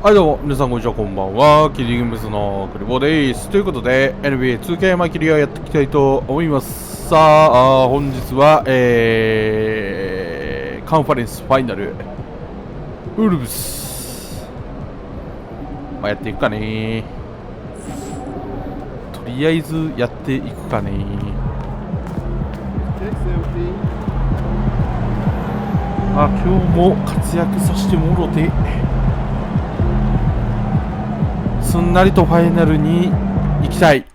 はいどうも、皆さんこんにちは、こんばんは。キリギングスのクリボーです。ということで、NBA2K マイキリアやっていきたいと思います。さあ、本日は、カンファレンスファイナル、ウルブス。やっていくかね。とりあえずやっていくかね。今日も活躍させてもろて。すんなりとファイナルに行きたい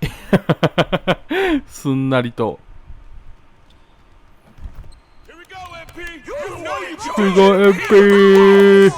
すんなりとMP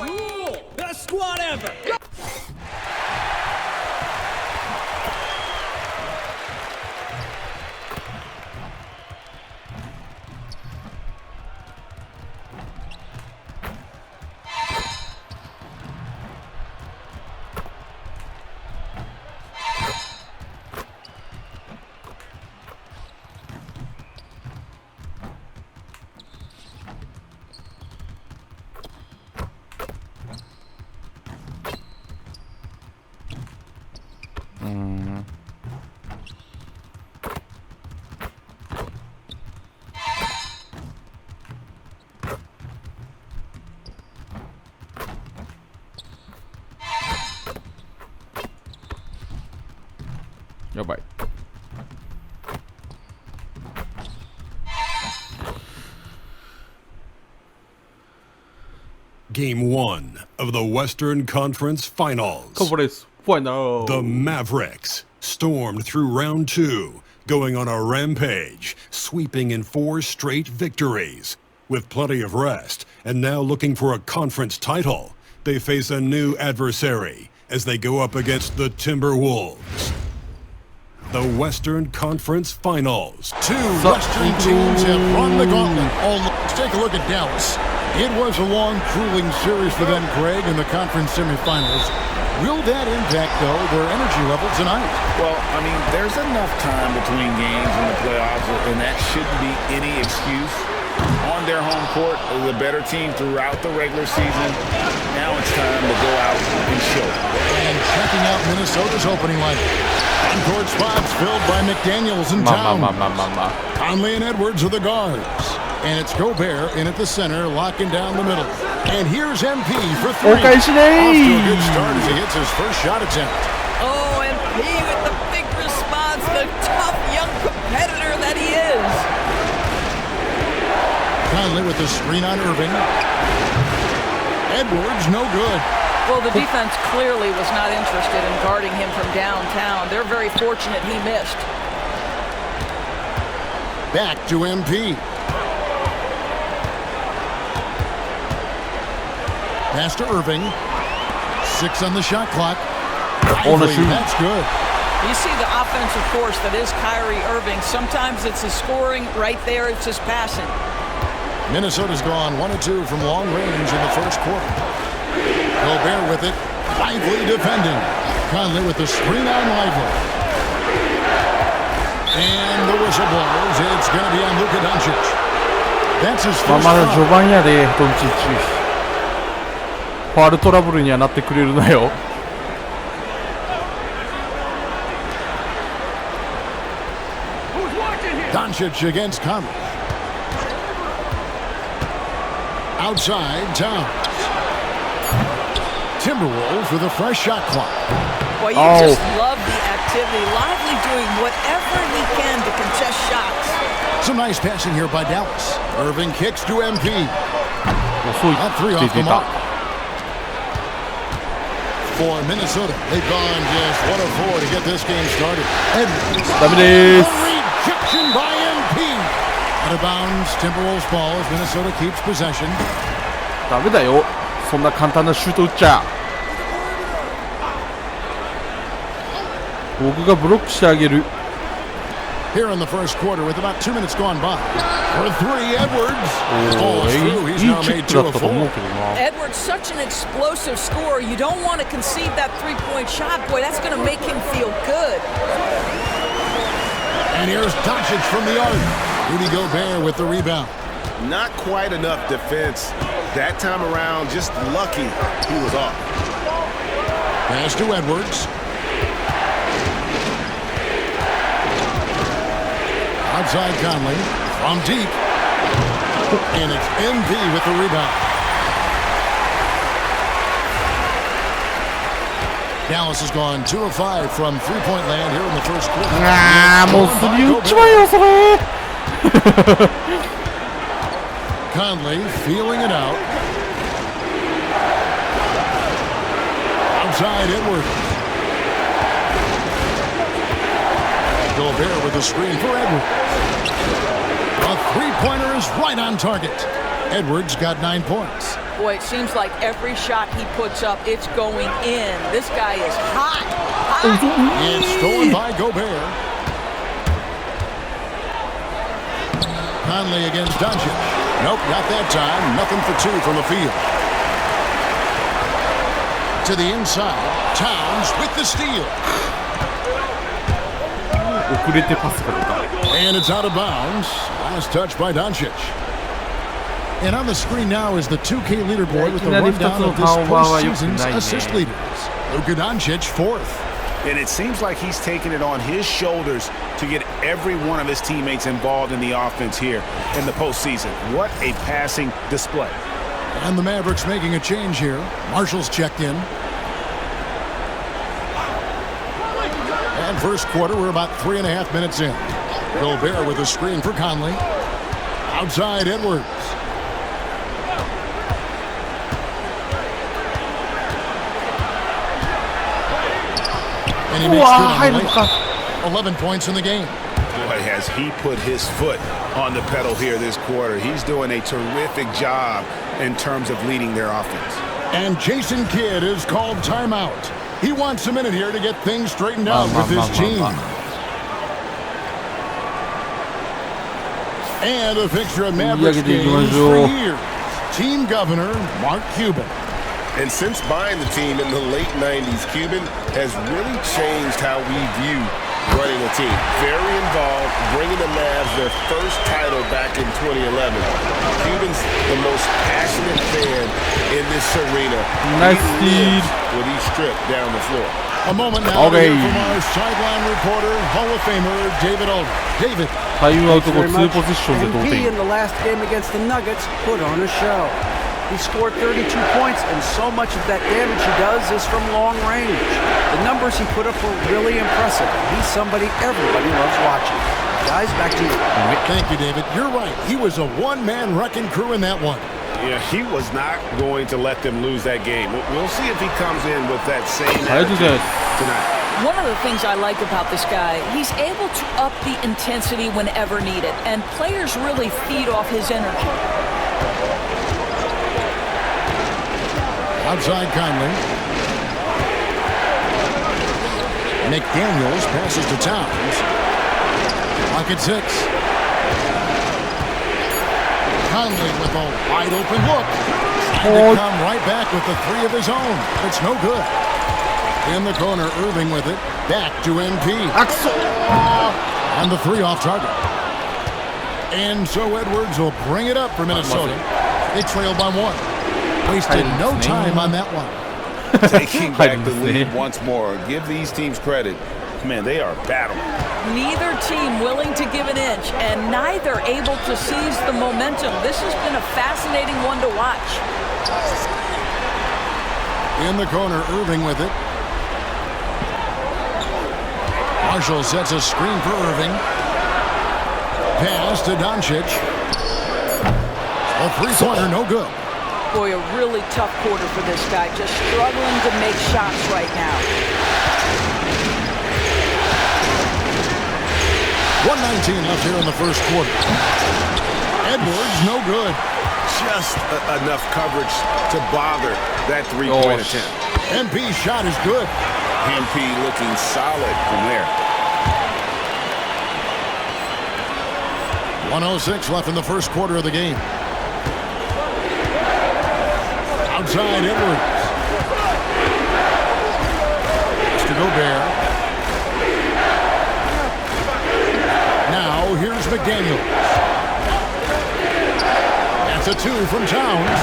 やばい。Game 1 of the Western Conference Finals. カンファレンスファイナル。 The Mavericks stormed through round 2, going on a rampage, sweeping in 4 straight victories. With plenty of rest, and now looking for a conference title, they face a new adversary as they go up against the Timberwolves. The Western Conference Finals. Two Western teams have run the gauntlet. Let's take a look at Dallas. It was a long, grueling series for them, Greg, in the conference semifinals. Will that impact, though, their energy level tonight? Well, I mean, there's enough time between games in the playoffs, and that shouldn't be any excuse. On their home court, the better team throughout the regular season. Now it's time to go out and show. And checking out Minnesota's opening lineup. On-court spots filled by McDaniels and Towns. Conley and Edwards are the guards. And it's Gobert in at the center, locking down the middle. And here's MP for 3. Off to a good start as he hits his first shot attempt. Oh, MP with the big response, the tough young competitor that he is. Conley with the screen on Irving. Edwards, no good. Well, the defense clearly was not interested in guarding him from downtown. They're very fortunate he missed. Back to MP. Pass to Irving. 6 on the shot clock. That's good. You see the offensive force that is Kyrie Irving. Sometimes it's his scoring. Right there, it's his passing. Minnesota's gone 1 of 2 from long range in the first quarter. Gobert with it. Lively defending. Conley with the screen on Lively. And the whistle blows. It's going to be on Luka Doncic. That's his first foul. ファウルトラブルにはなってくれるなよ。Doncic against Conley. Outside, Towns. Timberwolves with a fresh shot clock. Well, you just love the activity. Lively doing whatever he can to contest shots. Some nice passing here by Dallas. Irving kicks to MP. A 3 off the mark. For Minnesota, they've gone just 1 of 4 to get this game started. Edwards. Rejection by MP. Out of bounds, Timberwolves ball as Minnesota keeps possession. ダメだよ。そんな簡単なシュート打っちゃ。僕がブロックしてあげる。Here in the first quarter with about 2 minutes gone by. For 3, Edwards. He's now made 2 of 4. Edwards, such an explosive scorer. You don't want to concede that 3-point shot. Boy, that's going to make him feel good. And here's Doncic from the arc. Rudy Gobert with the rebound. Not quite enough defense that time around. Just lucky he was off. Pass to Edwards. Outside Conley from deep. And it's MB with the rebound. Dallas has gone 2 of 5 from three-point land here in the first quarter. もうスリー打っちまえよそれ。Conley feeling it out. Outside Edwards. Gobert with a screen for Edwards. A three-pointer is right on target. Edwards got 9 points. Boy, it seems like every shot he puts up, it's going in. This guy is hot. It's stolen by Gobert. Conley against Doncic. Nope, not that time. Nothing for 2 from the field. To the inside. Towns with the steal. 遅れてパスが出た。 And it's out of bounds. Last touch by Doncic. And on the screen now is the 2K leaderboard with the rundown of this postseason's assist leaders. Luka Doncic, 4th. And it seems like he's taking it on his shoulders to get every one of his teammates involved in the offense here in the postseason. What a passing display. And the Mavericks making a change here. Marshall's checked in. And first quarter, we're about 3.5 minutes in. Gobert with a screen for Conley. Outside Edwards. And he makes good on the 11 points in the game. Boy, has he put his foot on the pedal here this quarter. He's doing a terrific job in terms of leading their offense. And Jason Kidd is called timeout. He wants a minute here to get things straightened out with his team. And a fixture of Mavericks games for years. Team governor, Mark Cuban. And since buying the team in the late 90s, Cuban has really changed how we view running a team. Very involved, bringing the Mavs their first title back in 2011. Cuban's the most passionate fan in this arena. Nice lead. With each trip down the floor. A moment now from our sideline reporter, Hall of Famer David Aldridge. David. タイムアウト後2ポゼッションで同 MP 点。 in the last game against the Nuggets put on a show. He scored 32 points, and so much of that damage he does is from long range. The numbers he put up were really impressive. He's somebody everybody loves watching. Guys, back to you. Thank you, David. You're right. He was a one-man wrecking crew in that one. Yeah, he was not going to let them lose that game. We'll see if he comes in with that same attitude tonight. One of the things I like about this guy, he's able to up the intensity whenever needed, and players really feed off his energy. Outside Conley. McDaniels passes to Towns. Pocket 6. Conley with a wide open look. Trying to come right back with the 3 of his own. It's no good. In the corner, Irving with it. Back to MP. And the 3 off target. And so Edwards will bring it up for Minnesota. They trail by 1. Wasted no time on that one. Taking back the lead once more. Give these teams credit. Man, they are battling. Neither team willing to give an inch, and neither able to seize the momentum. This has been a fascinating one to watch. In the corner, Irving with it. Marshall sets a screen for Irving. Pass to Doncic. A three-pointer, no good. Boy, a really tough quarter for this guy. Just struggling to make shots right now. 1:19 left here in the first quarter. Edwards, no good. Just enough coverage to bother that three-point attempt. MP's shot is good. MP looking solid from there. 1:06 left in the first quarter of the game. Outside Edwards. To Gobert. Now here's McDaniels. That's a 2 from Towns.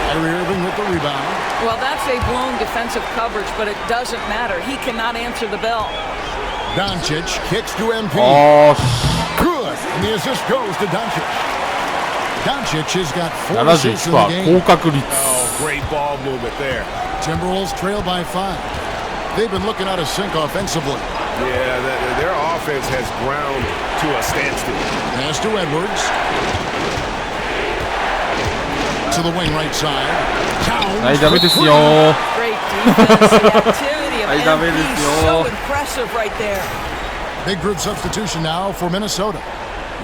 Kyrie Irving with the rebound. Well, that's a blown defensive coverage, but it doesn't matter. He cannot answer the bell. Doncic kicks to MP. Oh, Good. And the assist goes to Doncic. Doncic has got 4 assists in the 71%、 game. 高確率。 Oh, great ball movement there. Timberwolves trail by 5. They've been looking out of sync offensively. Yeah, their offense has ground to a standstill. Pass to Edwards. To the wing right side. はい、ダメですよ。 Great defense. The activity of はい、ダメですよ。 so impressive right there. Big group substitution now for Minnesota.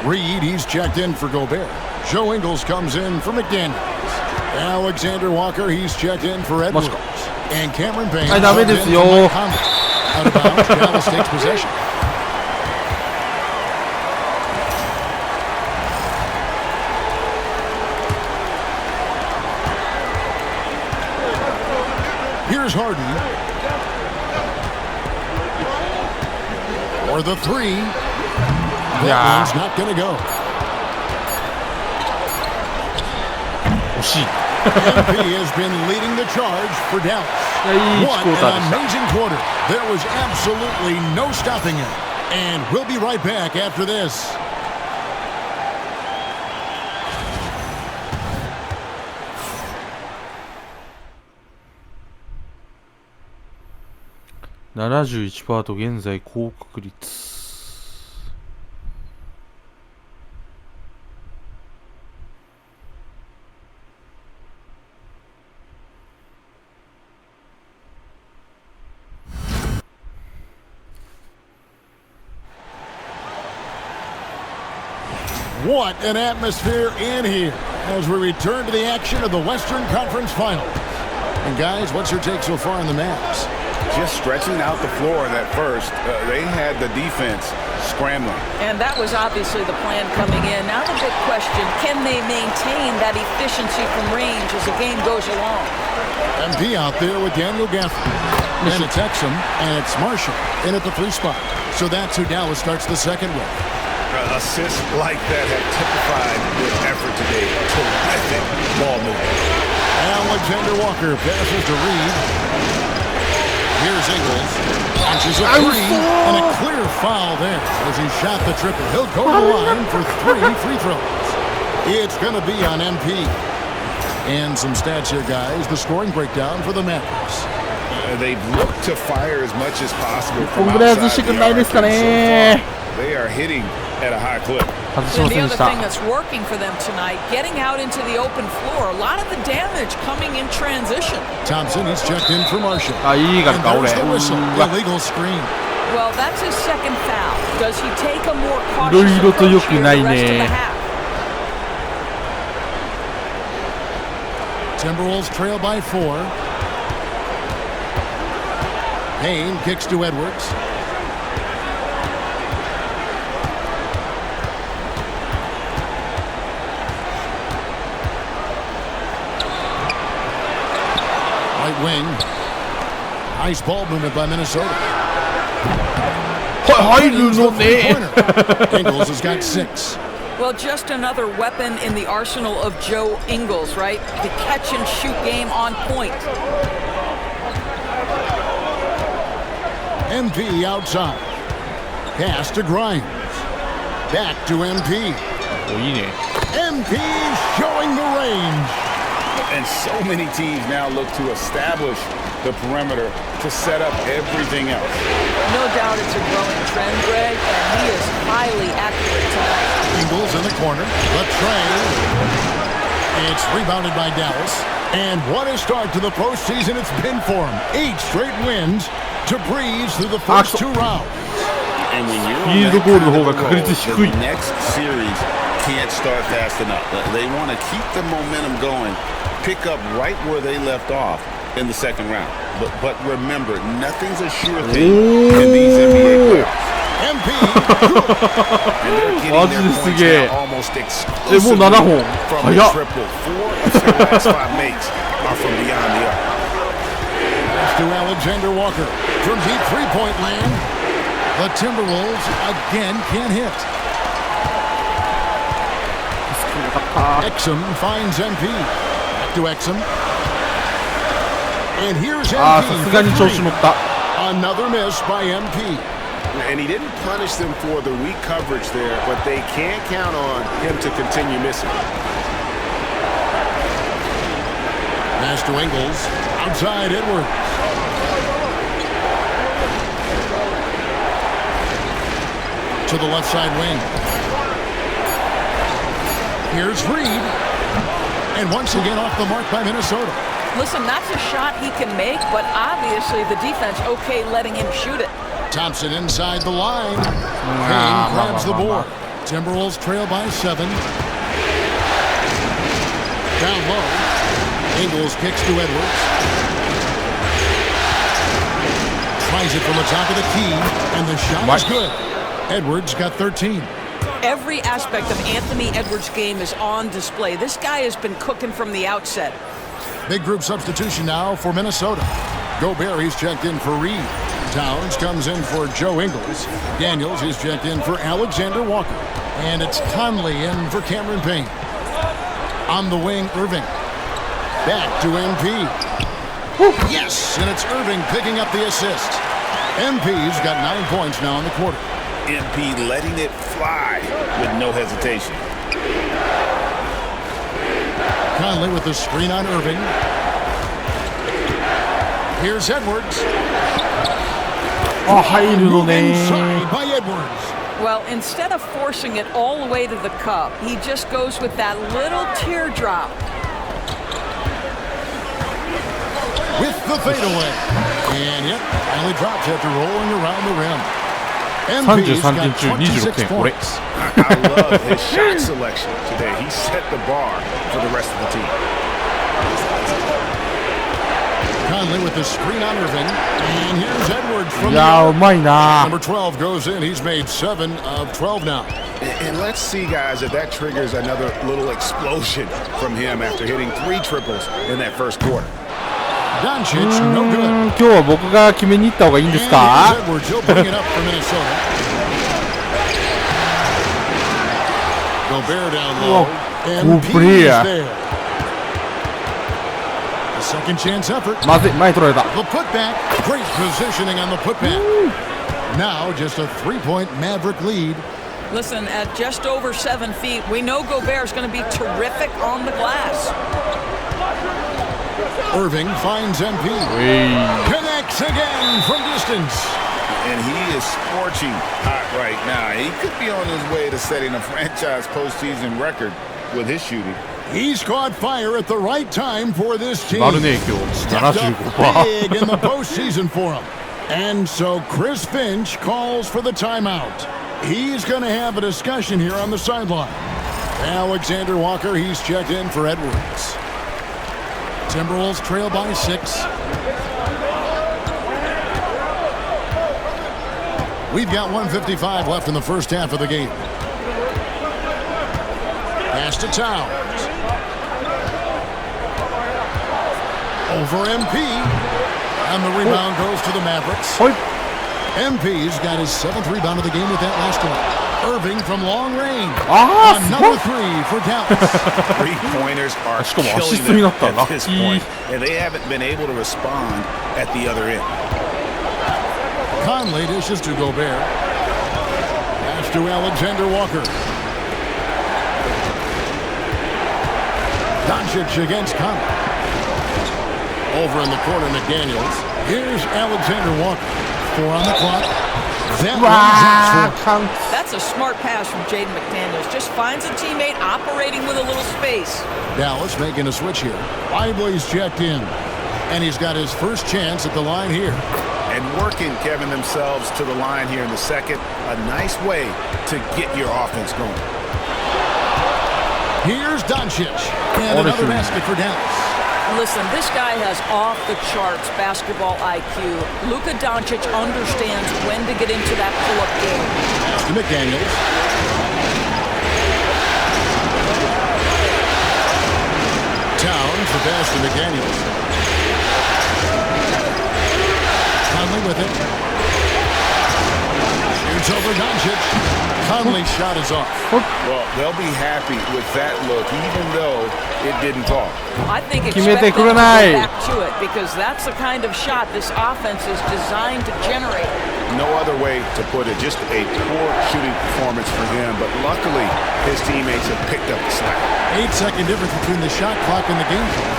Reed, he's checked in for Gobert. Joe Ingles comes in for McDaniels. Alexander Walker, he's checked in for Edwards. And Cameron Payne. はい、ダメですよ。 Out of bounds, Dallas takes possession. Here's Harden. For the 3. That one's not going to go. 惜しい。 MP has been leading the charge for Dallas. いや、いいWhat クォーターで an した。 amazing quarter. There was absolutely no stopping him. And we'll be right back after this. 71%と現在高確率。What an atmosphere in here as we return to the action of the Western Conference Final. And guys, what's your take so far on the Mavs? Just stretching out the floor that first. They had the defense scrambling. And that was obviously the plan coming in. Now the big question, can they maintain that efficiency from range as the game goes along? MP out there with Daniel Gafford. And it's Exum, and it's Marshall in at the 3 spot. So that's who Dallas starts the second with. Assists like that have typified their effort today. Terrific ball movement. Alexander Walker passes to Reed. Here's Ingles. Launches a 3, and a clear foul there as he shot the triple. He'll go to the line for 3 free throws. It's going to be on MP. And some stats here, guys. The scoring breakdown for the Mavericks. They've looked to fire as much as possible こ from んぐらい外 outside してく the んないですか arc, and ね。 so far, they are hitting at a high clip. 外しま And せ the んで other した。 thing that's working for them tonight, getting out into the open floor. A lot of the damage coming in transition. Thompson, he's checked in for Marshall. あ、いいが And か、俺。 there's the whistle. うわ、 Illegal screen. Well, that's his second foul. Does he take a more いろ cautious いろと良 approach く here ない the rest of the ね。 half? Timberwolves trail by 4. Payne kicks to Edwards. Right wing. Nice ball movement by Minnesota. 入るのね。 Ingles has got 6. Well, just another weapon in the arsenal of Joe Ingles, right? The catch and shoot game on point. MP outside. Pass to Grimes. Back to MP. お、いいね。 MP showing the range. And so many teams now look to establish the perimeter to set up everything else. No doubt it's a growing trend, Greg, and he is highly accurate tonight. Ingles in the corner. The tray. It's rebounded by Dallas. And what a start to the postseason it's been for him. 8 straight wins to breeze through the first 2 rounds. And when you're フィールドゴールの方が確率低い。 the next series can't start fast enough. They want to keep the momentum going, pick up right where they left off in the second round. But remember, nothing's a sure thing in these NBA playoffs. MP. And they're getting マジ their です points げえ。 now almost え、もう exclusively 7本。 from the 早っ。 triple. 4 of their last 5 makes are from beyond the arc. Pass to Alexander Walker. From deep three-point land. The Timberwolves again can't hit. Exum finds MP. to Exum. And here's ああ、さ MP すがに調子 for 乗 three. った。 Another miss by MP. And he didn't punish them for the weak coverage there, but they can't count on him to continue missing. Pass to Ingles. Outside Edwards. To the left side wing. Here's Reed. And once again off the mark by Minnesota. Listen, that's a shot he can make, but obviously the defense okay letting him shoot it. Thompson inside the line. Kane grabs the board. Timberwolves trail by 7. Down low. Ingles kicks to Edwards. Tries it from the top of the key, and the shot is good. Edwards got 13. Every aspect of Anthony Edwards' game is on display. This guy has been cooking from the outset. Big group substitution now for Minnesota. Gobert, he's checked in for Reed. Towns comes in for Joe Ingles. Daniels, he's checked in for Alexander Walker. And it's Conley in for Cameron Payne. On the wing, Irving. Back to MP. Yes, and it's Irving picking up the assist. MP's got 9 points now in the quarter. MP letting it fly with no hesitation. Conley with the screen on Irving. Here's Edwards. あ、入るのね。 Inside by Edwards. Well, instead of forcing it all the way to the cup, he just goes with that little teardrop. With the fadeaway. And yep, finally drops after rolling around the rim. MP's got 26 points. I love his shot selection today. He set the bar for the rest of the team. Conley with the screen on Irving. And here's Edwards from いやー、うまいな。 number 12 goes in. He's made 7 of 12 now. And let's see, guys, if that triggers another little explosion from him after hitting 3 triples in that first quarter. Doncic, no good. 今日は僕が決めに行った方がいいんです And か here's Edwards. He'll bring it up for Minnesota. Gobert down low. And P is there. A second chance effort. まずい、前取られた。 The putback. Great positioning on the putback. Now just a 3-point Maverick lead. Listen, at just over 7 feet, we know Gobert's going to be terrific on the glass. Irving finds MP. Connects again from distance. And he is scorching hot right now. He could be on his way to setting a franchise postseason record with his shooting. He's caught fire at the right time for this team. あるね、今日。 Stepped up 75%。 big in the postseason for him. And so Chris Finch calls for the timeout. He's going to have a discussion here on the sideline. Alexander Walker, he's checked in for Edwards. Timberwolves trail by 6. We've got 1:55 left in the first half of the game. Pass to Towns. Over MP. And the rebound goes to the Mavericks. MP's got his 7th rebound of the game with that last one. Irving from long range. Another 3 for Dallas. 3-pointers are killing them at this point, and they haven't been able to respond at the other end. Conley dishes to Gobert. Pass to Alexander Walker. Doncic against Conley. Over in the corner, McDaniels. Here's Alexander Walker. 4 on the clock. That's a smart pass from Jaden McDaniels. Just finds a teammate operating with a little space. Dallas making a switch here. Lively's checked in. And he's got his first chance at the line here. And working, Kevin, themselves to the line here in the second. A nice way to get your offense going. Here's Doncic. And another basket for Dallas. Listen, this guy has off-the-charts basketball IQ. Luka Doncic understands when to get into that pull-up game. Pass to McDaniels. Towns, the pass to McDaniels. Conley with it. Shoots over Doncic. Conley's shot is off. Well, they'll be happy with that look, even though it didn't fall. I think expect them to go back to it because that's the kind of shot this offense is designed to generate. No other way to put it. Just a poor shooting performance for him, but luckily his teammates have picked up the slack. 8-second difference between the shot clock and the game clock.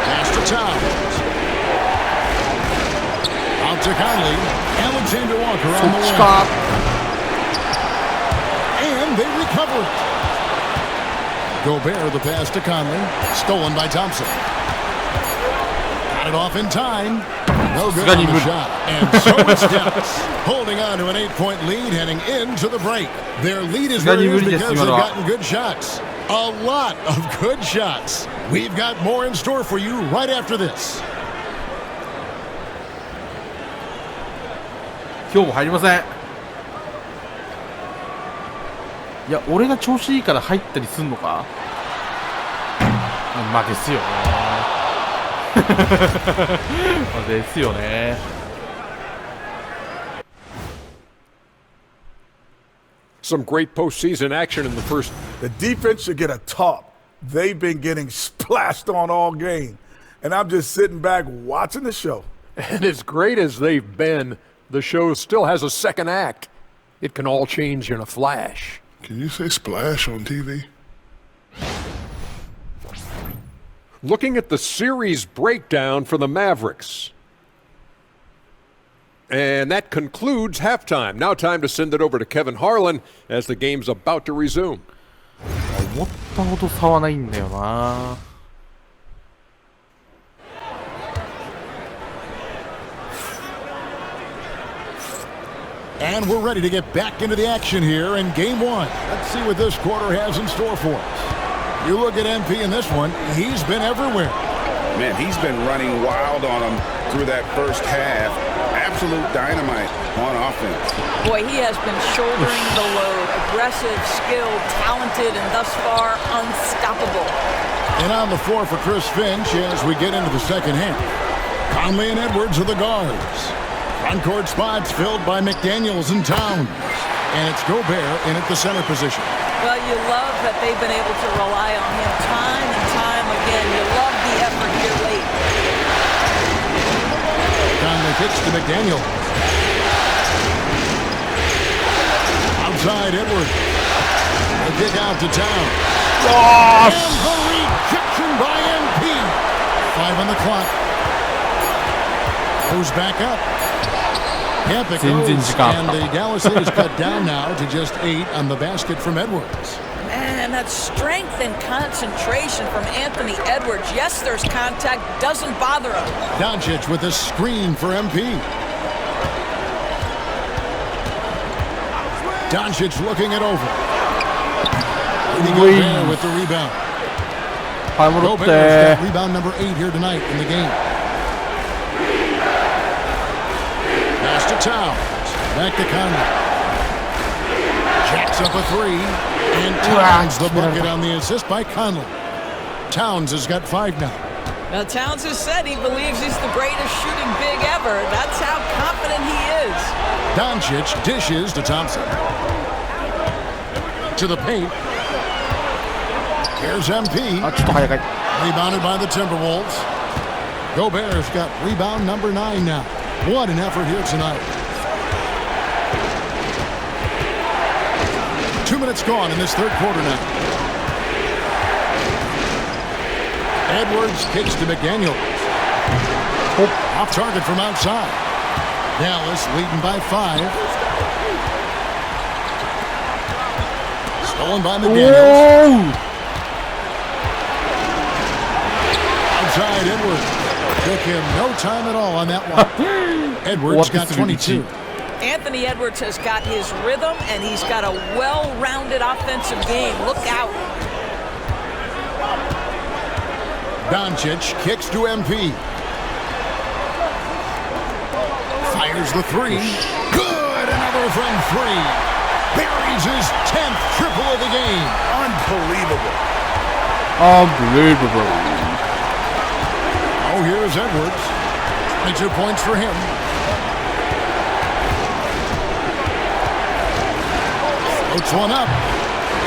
Pass to Towns. Out to Conley. Alexander Walker on the wing. And they recover it. Gobert, the pass to Conley. Stolen by Thompson. Got it off in time. No good on the shot. And so it's Dallas, holding on to an 8-point lead heading into the break. Their lead is theirs because they've gotten good shots. A lot of good shots. We've got more in store for you right after this. 今日も入りません。いや、俺が調子いいから入ったりすんのか。まあですよね。まあですよね。Some great postseason action in the first. The defense should get a top. They've been getting splashed on all game. And I'm just sitting back watching the show. And as great as they've been, the show still has a second act. It can all change in a flash. Can you say splash on TV? Looking at the series breakdown for the Mavericks. And that concludes halftime. Now time to send it over to Kevin Harlan as the game's about to resume. 思ったほど差はないんだよな。And we're ready to get back into the action here in game one. Let's see what this quarter has in store for us. You look at MP in this one, he's been everywhere. Man, he's been running wild on them through that first half. Absolute dynamite on offense. Boy, he has been shouldering the load. Aggressive, skilled, talented, and thus far unstoppable. And on the floor for Chris Finch as we get into the second half. Conley and Edwards are the guards. Front court spots filled by McDaniels and Towns. And it's Gobert in at the center position. Well, you love that they've been able to rely on him time and time again. You love the effort here late. Conley kicks to McDaniel. Outside Edwards. The kick out to Towns. And the rejection by MP. 5 on the clock. Goes back up. Yep, it goes, and the Dallas is cut down now to just 8 on the basket from Edwards. Man, that strength and concentration from Anthony Edwards. Yes, there's contact, doesn't bother him. Doncic with a screen for MP. Doncic looking it over. Gobert with the rebound. Gobert's got rebound number 8 here tonight in the game. Pass to Towns. Back to Conley. Jacks up a 3. And Towns the bucket on the assist by Conley. Towns has got 5 now. Now, Towns has said he believes he's the greatest shooting big ever. That's how confident he is. Doncic dishes to Thompson. To the paint. Here's MP. Rebounded by the Timberwolves. Gobert's got rebound number 9 now. What an effort here tonight. 2 minutes gone in this third quarter now. Edwards kicks to McDaniels. Off target from outside. Dallas leading by 5. Stolen by McDaniels. Outside Edwards. Took him no time at all on that one. Edwards got 22. Anthony Edwards has got his rhythm, and he's got a well-rounded offensive game. Look out. Doncic kicks to MP. Fires the 3. Good! Another from 3. Buries his 10th triple of the game. Unbelievable. Unbelievable. Oh, here's Edwards. 22 points for him. Puts one up.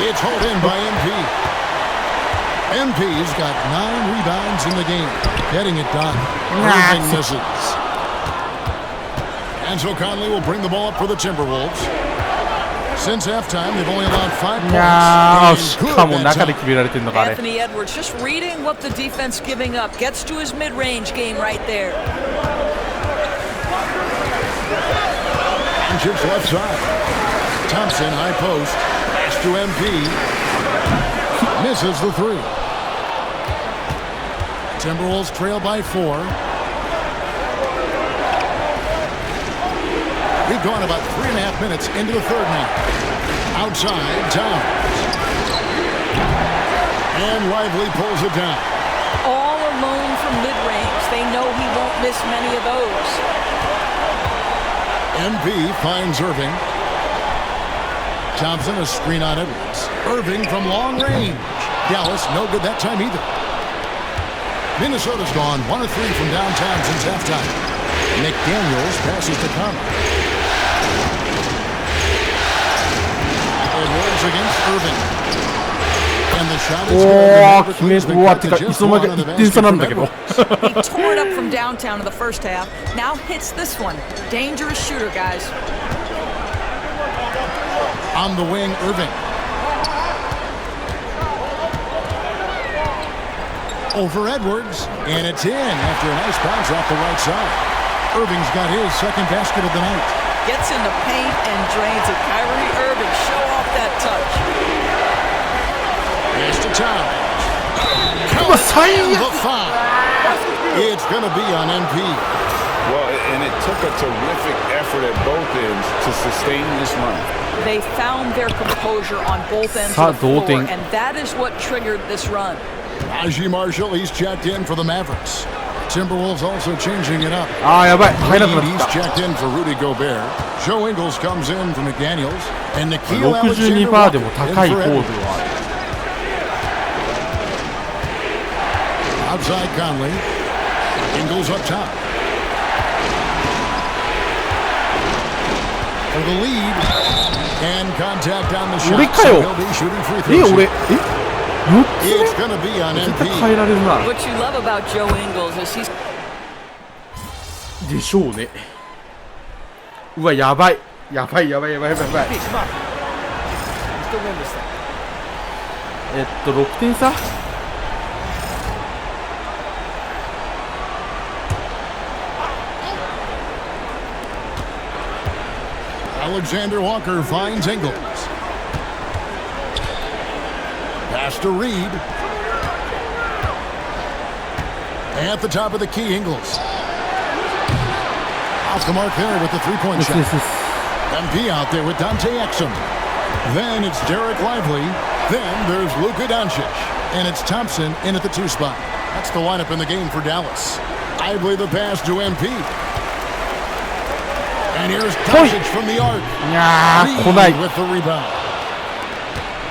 It's hauled in by MP. MP's got 9 rebounds in the game. Getting it done. Irving misses. And so Conley will bring the ball up for the Timberwolves. Since halftime, they've only allowed 5 points. Anthony Edwards just reading what the defense giving up. Gets to his mid-range game right there. Chips left side. Thompson, high post. Pass to MP. Misses the 3. Timberwolves trail by 4. We've gone about 3.5 minutes into the third now. Outside, Towns. And Lively pulls it down. All alone from mid-range. They know he won't miss many of those. MP finds Irving. Thompson a screen on Edwards. Irving from long range. Dallas no good that time either. Minnesota's gone 1 of 3 from downtown since halftime. McDaniels passes to Conley. Edwards against Irving. And the shot is good. He tore it up from downtown in the first half. Now hits this one. Dangerous shooter, guys. On the wing, Irving. Over Edwards, and it's in after a nice bounce off the right side. Irving's got his second basket of the night. Gets in the paint and drains it. Kyrie Irving, show off that touch. Pass to Towns. And the foul. It's going to be on MP. Well, and it took a terrific effort at both ends to sustain this run. They found their composure on both ends of the floor, and that is what triggered this run. Najee Marshall, he's checked in for the Mavericks. Timberwolves also changing it up. He's checked in for Rudy Gobert. Joe Ingles comes in for McDaniels. And Nikhil Alexander outside Conley. Ingles up top. For the lead. And contact on the shot. So he'll be shooting free throws. It's going to be on MP. What you love about Joe Ingles is he's でしょうね。うわ、やばい。やばい。6点差。Alexander Walker finds Ingles. Pass to Reed. At the top of the key, Ingles. Off the mark there with the three-point shot. MP out there with Dante Exum. Then it's Derek Lively. Then there's Luka Doncic. And it's Thompson in at the 2 spot. That's the lineup in the game for Dallas. Lively the pass to MP. And here's Doncic from the arc. Reed with the rebound.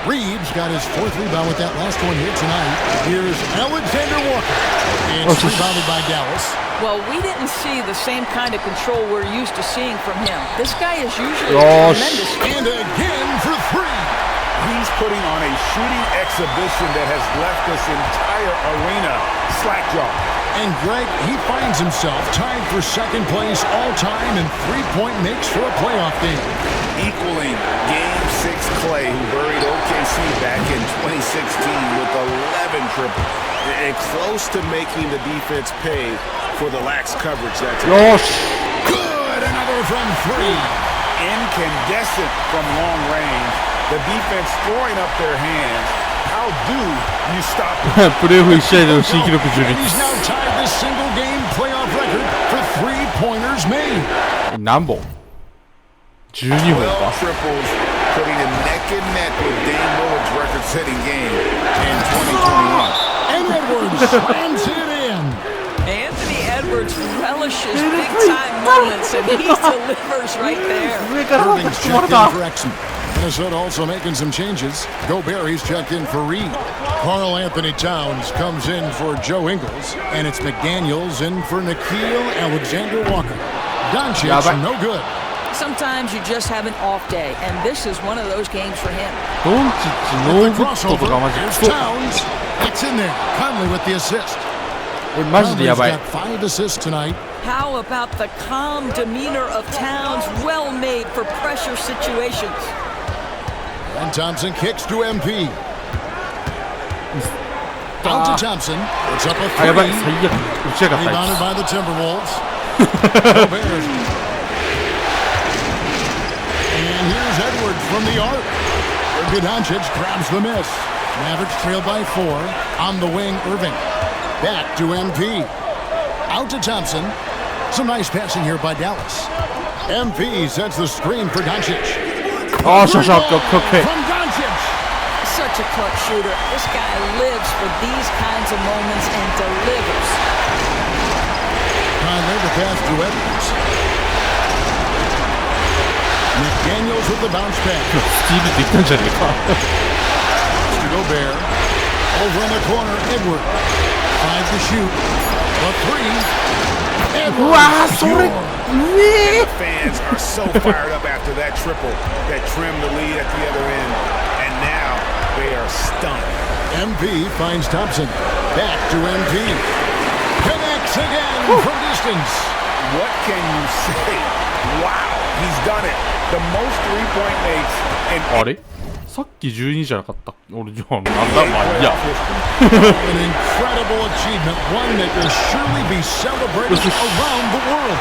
Reed's got his 4th rebound with that last one here tonight. Here's Alexander Walker. It's rebounded by Dallas. Well, we didn't see the same kind of control we're used to seeing from him. This guy is usually tremendous. And again for 3. He's putting on a shooting exhibition that has left this entire arena slack-jawed. And Greg, he finds himself tied for 2nd place all-time in 3-point makes for a playoff game. Equaling Game 6 Clay, who buried OKC back in 2016 with 11 triples. And close to making the defense pay for the lax coverage that's Good, another from 3. Incandescent from long range. The defense throwing up their hands. How do you stop it? He's now tied the single game playoff record for 3-pointers made. 何本 ?12 本か。Triples putting him neck and neck with Dame Lillard's record-setting game in 2021. And Edwards slams it in. Anthony Edwards relishes big-time moments, and he delivers right there. Irving's checked in for Exum. Minnesota also making some changes. Gobert's checked in for Reed. Karl Anthony Towns comes in for Joe Ingles. And it's McDaniels in for Nikhil Alexander Walker. Doncic, no good. Sometimes you just have an off day, and this is one of those games for him. ドンチッチノーグッドとかマジクソ。 It's in there. Conley with the assist. マジでやばい。 Conley's got 5 assists tonight. How about the calm demeanor of Towns, well made for pressure situations? And Thompson kicks to MP. Down to Thompson. It's up a あ、やばい、 3. 最悪。打ちやがった。 Rebounded by the Timberwolves. Gobert. And here's Edwards from the arc. Doncic grabs the miss. Mavericks trailed by 4. On the wing, Irving. Back to MP. Out to Thompson. Some nice passing here by Dallas. MP sets the screen for Doncic. Oh, okay. From Doncic. Such a clutch shooter. This guy lives for these kinds of moments and delivers. Conley the pass to Edwards. McDaniels with the bounce back. Steveできたんじゃねえか。To Gobert. Over in the corner, Edwards. 5 to shoot. A 3. Edwards. うわー、それ、ねえ。 Fans are so fired up after that triple that trimmed the lead at the other end, and now they are stunned. MP finds Thompson. Back to MP. Connects again from distance. What can you say? Wow, he's done it. The most three-point makes in あれさっき12じゃなかった俺じゃあなんだまあいいや An incredible achievement, one that will surely be celebrated around the world.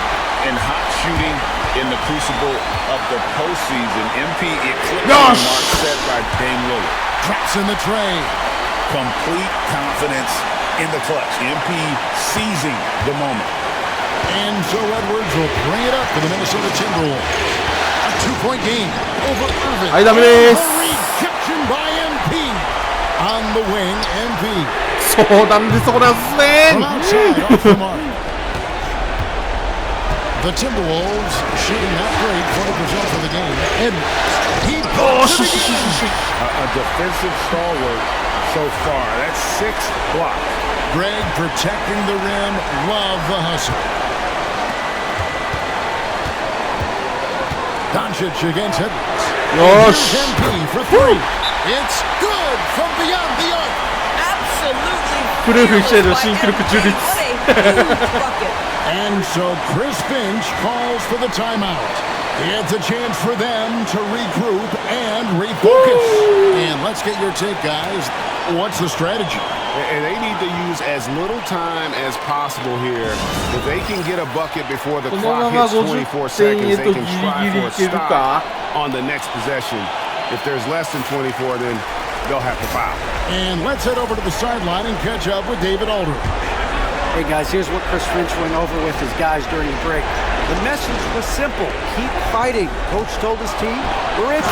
And hot shooting in the crucible of the postseason. MP eclipsed the mark set by Dame Lillard. Traps in the tray. Complete confidence in the clutch. MP seizing the moment. And so Edwards will bring it up for the Minnesota Timberwolves. A 2-point game over Irving. はい、ダメです。 Rejection by MP. On the wing, MP. そうなんです、そこなんですね。 From outside, off the mark. The Timberwolves shooting not great, 40% for the game. Edwards. He puts it again. A defensive stalwart so far. That's 6 blocks. Greg protecting the rim. Love the hustle. Doncic against Edwards. よし。 MP for 3. It's good from beyond the arc. Absolutely. プレーフしてる新記録樹立。 What a huge bucket. And so Chris Finch calls for the timeout. It's a chance for them to regroup and refocus. And let's get your take, guys. What's the strategy? And they need to use as little time as possible here. If they can get a bucket before the clock hits 24 seconds, they can try for a stop on the next possession. If there's less than 24, then they'll have to foul. And let's head over to the sideline and catch up with David Aldridge. Hey guys, here's what Chris Finch went over with his guys during the break. The message was simple. Keep fighting. Coach told his team, we're in.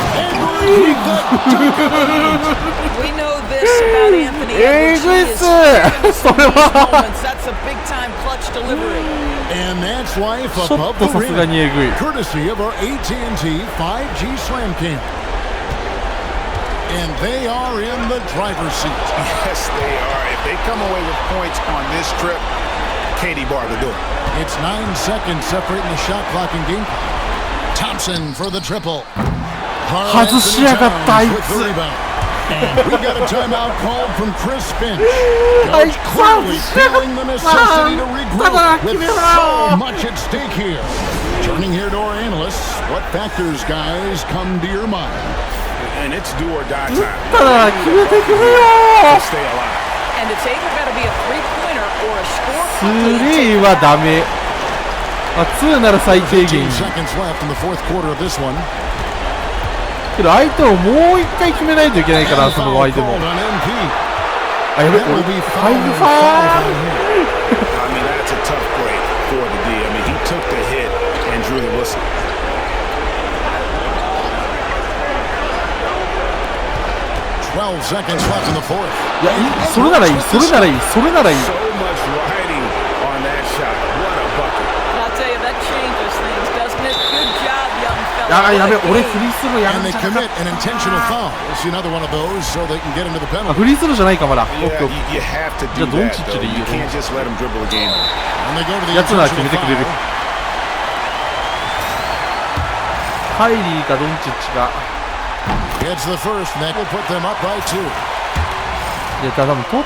We know this about Anthony Edwards. He is fearless in these moments. That's a big-time clutch delivery. And that's life above the rim, courtesy of our AT&T 5G Slam Cam. And they are in the driver's seat. Yes, they are. If they come away with points on this trip, Katie Barr will do it. It's 9 seconds separating the shot clock and game clock. Thompson for the triple. Anthony Towns with the rebound. And we got a timeout called from Chris Finch. Coach clearly feeling the necessity to regroup with so much at stake here. Turning here to our analysts, what factors, guys, come to your mind? And it's do or die time. To stay alive. And it's either got to be a three-pointer or a score. 3はダメ。あ、2なら最低限。 15 seconds left in the fourth quarter of this one. けど相手をもう一回決めないといけないから、その相手も。あ、やべ、俺、5 ファー。 I mean, that's a tough break for the D. I mean, he took the hit and drew the whistle. Twelve seconds left in the fourth. いや、それならいい、それならいい、それならいい。 So much riding on that shot. What a bucket. I'll tell you, that changes things, doesn't it? Good job, young fella. やべ、俺フリースローや And め they ちゃった。 commit an intentional foul. We'll see another one of those so they can get into the あ、 penalty. フリースローじゃないかまだ。 Yeah, you have to do that, though. You can't just let him dribble a game. And they go to the やつなら決 intentional めてくれる。 foul. カイリーかドンチッチが。Gets the first, and that will put them up by 2. で、多分と。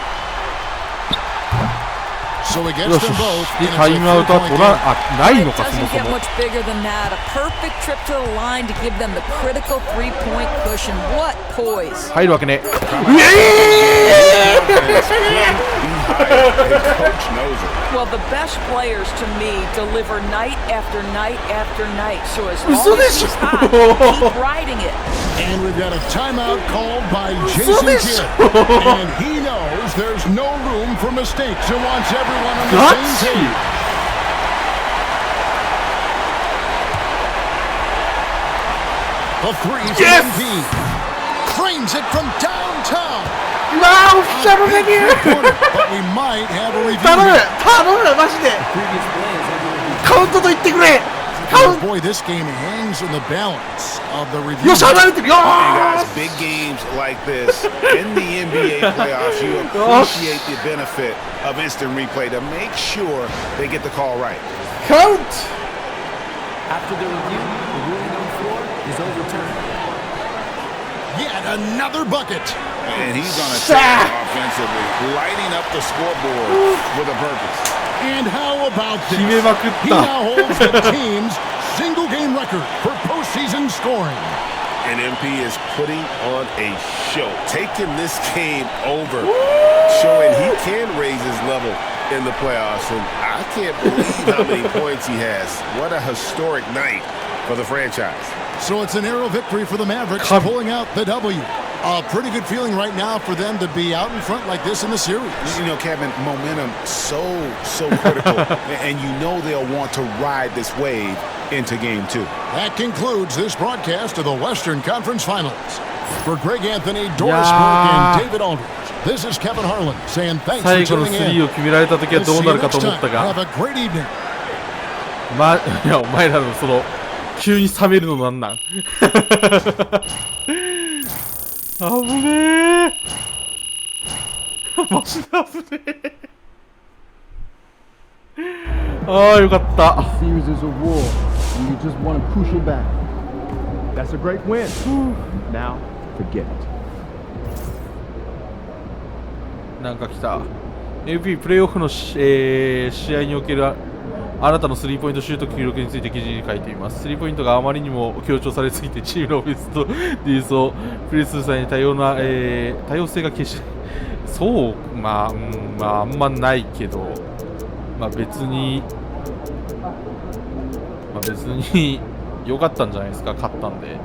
So he gets よし them both. で and タイ it's a ムアウトは 3-point 取ら game. ないのか It そも doesn't そ get も。 much bigger than that. A perfect trip to the line to give them the critical three-point cushion. What poise! 入るわけね。 Coach knows it. Well, the best players to me deliver night after night after night. So as long嘘で as しょ he's hot, keep riding it. And we've got a timeout called by Jason でし Kidd. ょ And he knows there's no room for mistakes and wants everyone on the ガ same チ page. The three's Yes! MP. Frames it from downtown. うわーオフィシャルレビュー But we might have a review. 頼むマジでカウントと言ってくれカウン Boy, this game hangs in the balance of the ト review. よし離れてるよ Hey ー guys, big games like this in the NBA playoffs, you appreciate the benefit of instant replay to make sure they get the call right. カウント After the review, the ruling on the floor is overturned. Yet another bucket. And he's on a tear offensively, lighting up the scoreboard with a purpose. And how about this? 決めまくっ He た now holds the team's single game record for postseason scoring. And MP is putting on a show, taking this game over, showing he can raise his level in the playoffs. And I can't believe how many points he has. What a historic night for the franchise. So it's a narrow victory for the Mavericks, Come- pulling out the W. A pretty good feeling right now for them to be out in front like this in the series. You know, Kevin, momentum so critical, and you know they'll want to ride this wave into game 2. That concludes this broadcast of the Western Conference Finals. For Greg Anthony, Doris Yeah. Burke, and David Aldridge, this is Kevin Harlan saying thanks for 最後の tuning スリー in. を決められた時は We'll ど see うな you るかと next 思った time. が Have a great evening. いやお前らのその急に冷めるのなんなん危ねえマジで危ねえああよかった Series is a war, and you just want to push it back. That's a great win. Now, forget it. なんか来た MP プレーオフの試合におけるあなたのスリーポイントシュート記録について記事に書いています。スリーポイントがあまりにも強調されすぎてチームのオフェンスとディフェンスをプレーする際に多様性が消しそうまああんまないけど別に良かったんじゃないですか。勝ったんで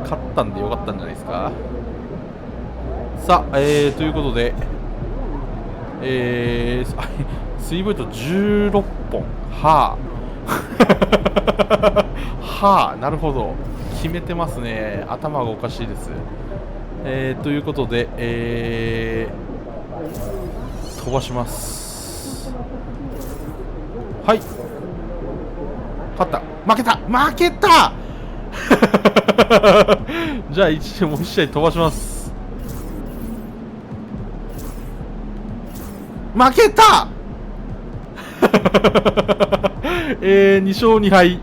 勝ったんで良かったんじゃないですか。さあ、ということでスリーポイント16本はあなるほど決めてますね。頭がおかしいです。ということで、飛ばします。はい勝った負けたじゃあもう1試合飛ばします。負けた2勝2敗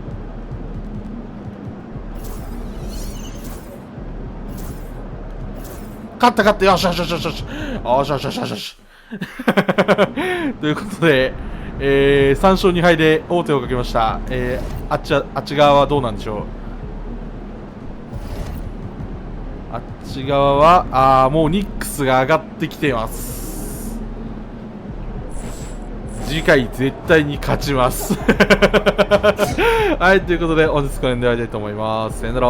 勝ったよしということで、3勝2敗で王手をかけました。あっち側はどうなんでしょう。あっち側はもうニックスが上がってきています。次回絶対に勝ちますはいということで本日これで終わりたいと思います。さよなら。